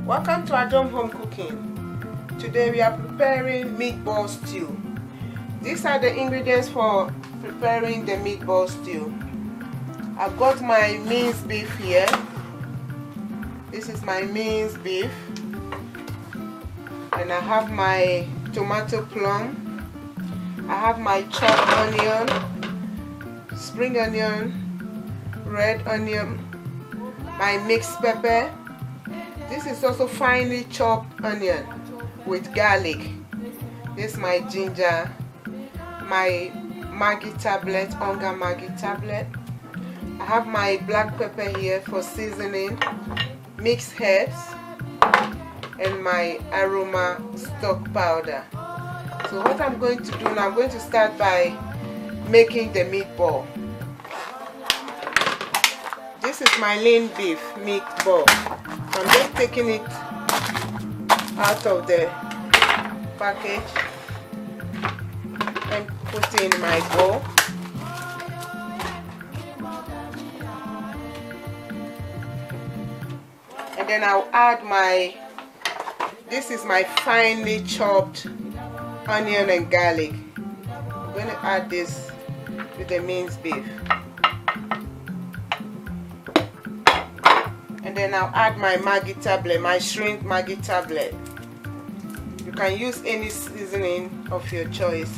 Welcome to Adom Home Cooking. Today we are preparing meatball stew. These are the ingredients for preparing the meatball stew. I've got my minced beef here. This is my minced beef. And I have my tomato plum. I have my chopped onion, spring onion, red onion, my mixed pepper. This is also finely chopped onion with garlic. This is my ginger, my maggi tablet, maggi tablet. I have my black pepper here for seasoning, mixed herbs, and my aroma stock powder. So what I'm going to do now, I'm going to start by making the meatball. This is my lean beef meatball. I'm just taking it out of the package and put it in my bowl. And then I'll add this is my finely chopped onion and garlic. I'm going to add this to the minced beef. And then I'll add my maggi tablet, my shrimp maggi tablet. You can use any seasoning of your choice.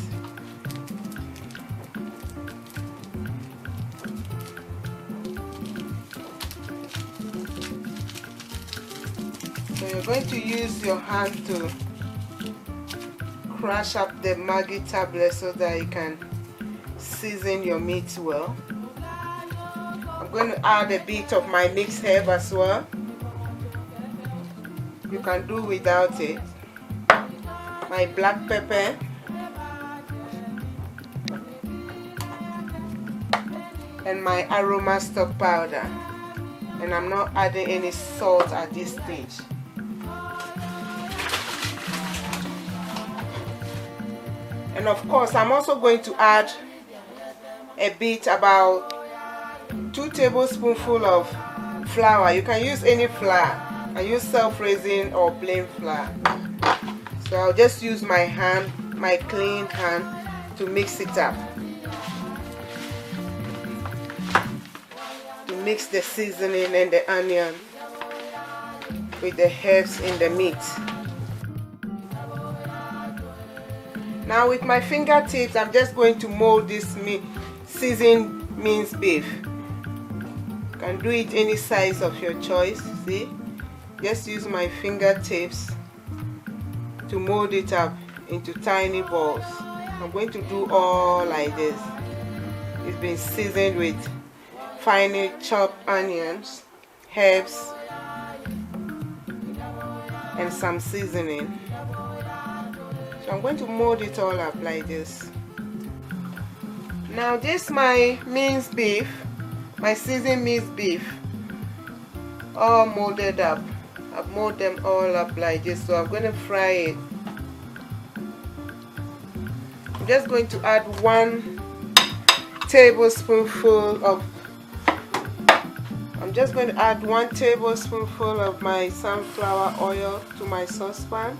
So you're going to use your hand to crush up the maggi tablet so that you can season your meat well. I'm going to add a bit of my mixed herb as well. You can do without it. My black pepper. And my aroma stock powder. And I'm not adding any salt at this stage. And of course, I'm also going to add a bit, about 2 tablespoonfuls of flour. You can use any flour. I use self-raising or plain flour. So I'll just use my hand, my clean hand, to mix it up. To mix the seasoning and the onion with the herbs in the meat. Now with my fingertips, I'm just going to mold this seasoned minced beef. You can do it any size of your choice. See? Just use my fingertips to mold it up into tiny balls. I'm going to do all like this. It's been seasoned with finely chopped onions, herbs, and some seasoning. So I'm going to mold it all up like this. Now this is my minced beef, my seasoned minced beef, all molded up. I've molded them all up like this, so I'm going to fry it. I'm just going to add 1 tablespoonful of my sunflower oil to my saucepan,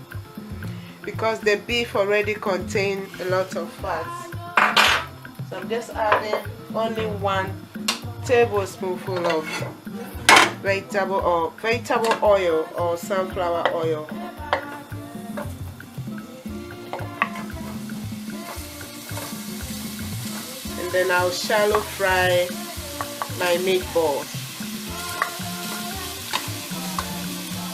because the beef already contains a lot of fats. So I'm just adding only 1 tablespoonful of vegetable oil or sunflower oil. And then I'll shallow fry my meatballs.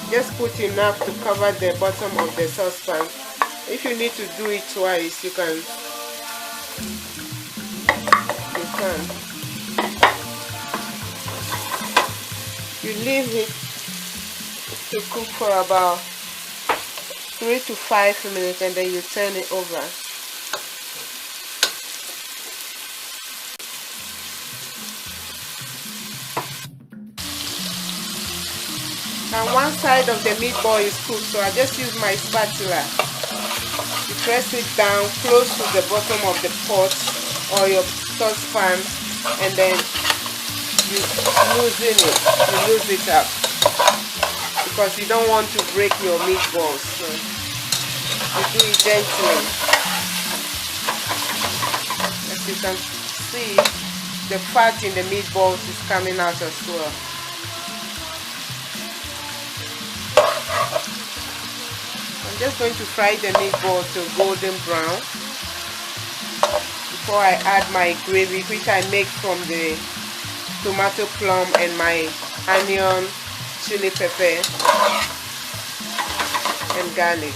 Just put enough to cover the bottom of the saucepan. If you need to do it twice, you can. You leave it to cook for about 3 to 5 minutes, and then you turn it over. Now one side of the meatball is cooked, so I just use my spatula to press it down close to the bottom of the pot or your saucepan, and then you loosen it up. because you don't want to break your meatballs. So you do it gently. As you can see, the fat in the meatballs is coming out as well. I'm just going to fry the meatball to golden brown before I add my gravy, which I make from the tomato plum and my onion, chili pepper and garlic.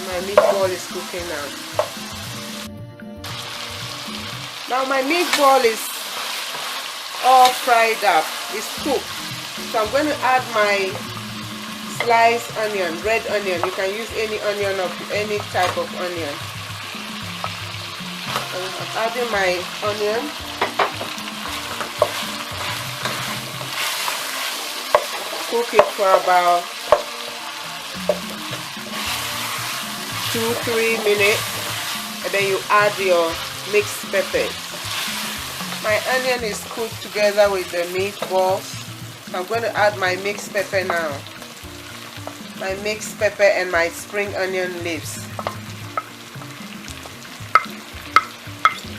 My meatball is cooking now. Now my meatball is all fried up, it's cooked. So I'm going to add my sliced onion, red onion. You can use any onion of any type of onion. I'm adding my onion. Cook it for about 2-3 minutes, and then you add your mixed peppers. My onion is cooked together with the meatballs. I'm going to add my mixed pepper now. My mixed pepper and my spring onion leaves.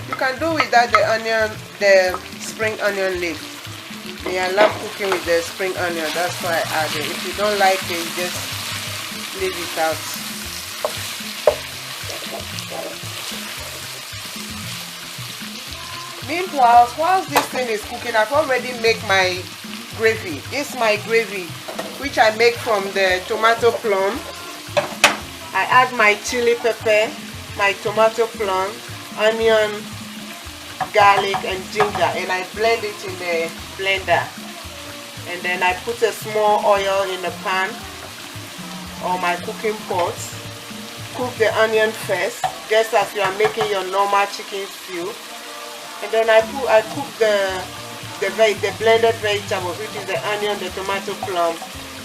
You can do without the spring onion leaf. I love cooking with the spring onion, that's why I add it. If you don't like it, just leave it out. Meanwhile, whilst this thing is cooking, I've already made my gravy. This is my gravy, which I make from the tomato plum. I add my chili pepper, my tomato plum, onion, garlic and ginger, and I blend it in the blender. And then I put a small oil in the pan or my cooking pot. Cook the onion first, just as you are making your normal chicken stew. And then I cook the blended vegetables, which is the onion, the tomato plum,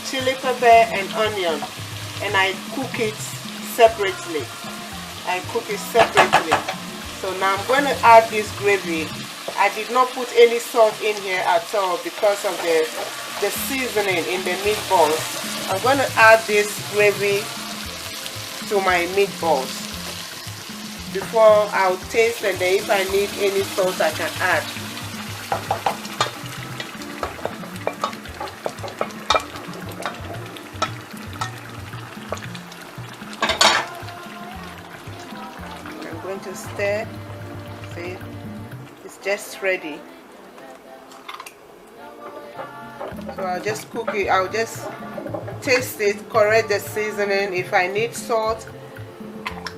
chili pepper and onion, and I cook it separately. So now I'm going to add this gravy. I did not put any salt in here at all because of the seasoning in the meatballs. I'm going to add this gravy to my meatballs before I'll taste, and then if I need any salt I can add. I'm going to stir. See, it's just ready. So I'll just cook it. I'll just taste it, correct the seasoning. If I need salt,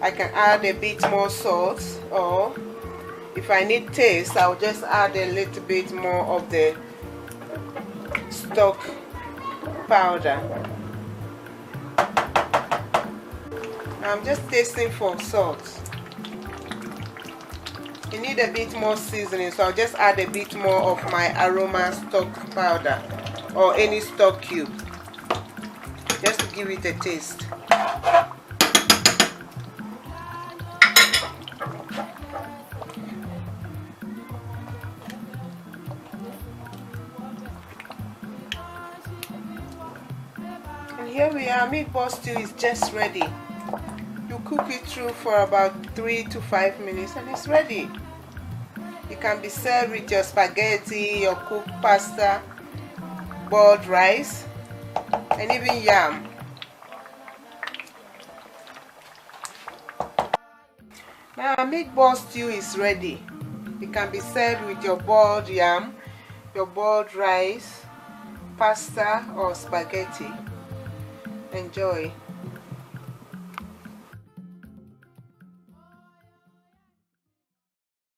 I can add a bit more salt, or if I need taste, I'll just add a little bit more of the stock powder. Now I'm just tasting for salt. You need a bit more seasoning, so I'll just add a bit more of my aroma stock powder or any stock cube, just to give it a taste. And here we are, meatball stew is just ready. You cook it through for about 3 to 5 minutes and it's ready. It can be served with your spaghetti, your cooked pasta, boiled rice, and even yam. Now our meatball stew is ready. It can be served with your boiled yam, your boiled rice, pasta or spaghetti. Enjoy.